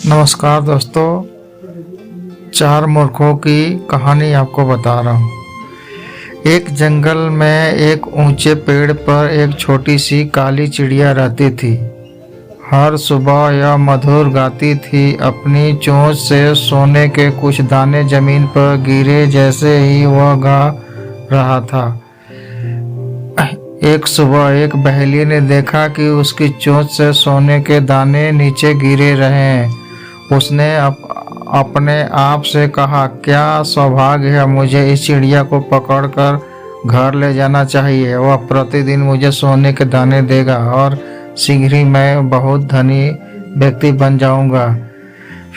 नमस्कार दोस्तों, चार मूर्खों की कहानी आपको बता रहा हूँ। एक जंगल में एक ऊंचे पेड़ पर एक छोटी सी काली चिड़िया रहती थी। हर सुबह यह मधुर गाती थी। अपनी चोंच से सोने के कुछ दाने जमीन पर गिरे जैसे ही वह गा रहा था। एक सुबह एक बहेली ने देखा कि उसकी चोंच से सोने के दाने नीचे गिरे रहे हैं। उसने अपने आप से कहा, क्या सौभाग्य है, मुझे इस चिड़िया को पकड़कर घर ले जाना चाहिए। वह प्रतिदिन मुझे सोने के दाने देगा और शीघ्र ही मैं बहुत धनी व्यक्ति बन जाऊंगा।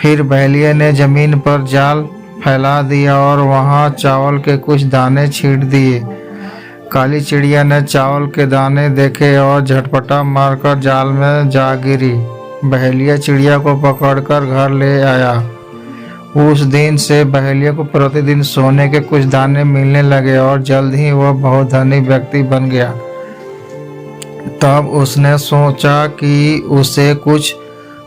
फिर बहेलिया ने जमीन पर जाल फैला दिया और वहां चावल के कुछ दाने छींट दिए। काली चिड़िया ने चावल के दाने देखे और झटपटा मारकर जाल में जा गिरी। बहेलिया चिड़िया को पकड़कर घर ले आया। उस दिन से बहेलिया को प्रतिदिन सोने के कुछ दाने मिलने लगे और जल्द ही वह बहुत धनी व्यक्ति बन गया। तब उसने सोचा कि उसे कुछ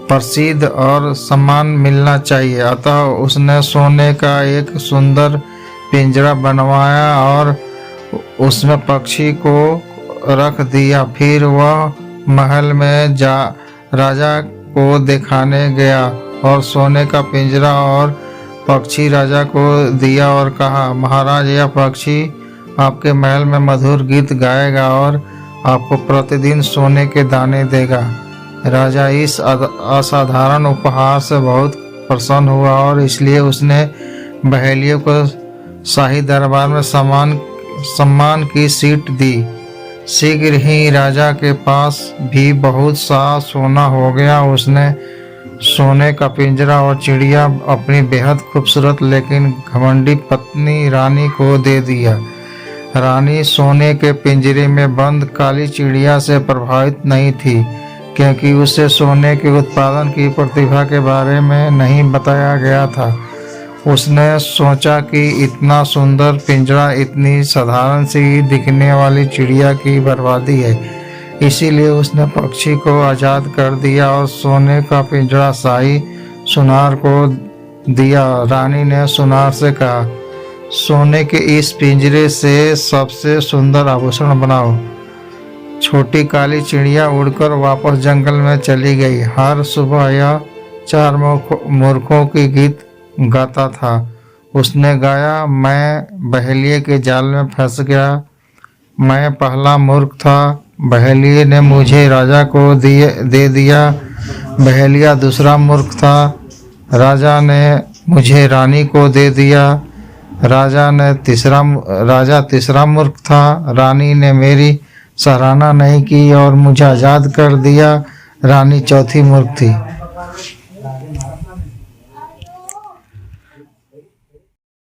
प्रसिद्ध और सम्मान मिलना चाहिए। अतः उसने सोने का एक सुंदर पिंजरा बनवाया और उसमें पक्षी को रख दिया। फिर वह महल में राजा को दिखाने गया और सोने का पिंजरा और पक्षी राजा को दिया और कहा, महाराज, यह पक्षी आपके महल में मधुर गीत गाएगा और आपको प्रतिदिन सोने के दाने देगा। राजा इस असाधारण उपहार से बहुत प्रसन्न हुआ और इसलिए उसने बहेलियों को शाही दरबार में सम्मान की सीट दी। शीघ्र ही राजा के पास भी बहुत सा सोना हो गया। उसने सोने का पिंजरा और चिड़िया अपनी बेहद खूबसूरत लेकिन घमंडी पत्नी रानी को दे दिया। रानी सोने के पिंजरे में बंद काली चिड़िया से प्रभावित नहीं थी, क्योंकि उसे सोने के उत्पादन की प्रतिभा के बारे में नहीं बताया गया था। उसने सोचा कि इतना सुंदर पिंजरा इतनी साधारण सी दिखने वाली चिड़िया की बर्बादी है। इसीलिए उसने पक्षी को आज़ाद कर दिया और सोने का पिंजरा शाही सुनार को दिया। रानी ने सुनार से कहा, सोने के इस पिंजरे से सबसे सुंदर आभूषण बनाओ। छोटी काली चिड़िया उड़कर वापस जंगल में चली गई। हर सुबह यह चार मूर्खों की गीत गाता था। उसने गाया, मैं बहेलिये के जाल में फंस गया। मैं पहला मूर्ख था। बहेलिये ने मुझे राजा को दे दिया। बहेलिया दूसरा मूर्ख था। राजा ने मुझे रानी को दे दिया। राजा तीसरा मूर्ख था। रानी ने मेरी सराहना नहीं की और मुझे आज़ाद कर दिया। रानी चौथी मूर्ख थी।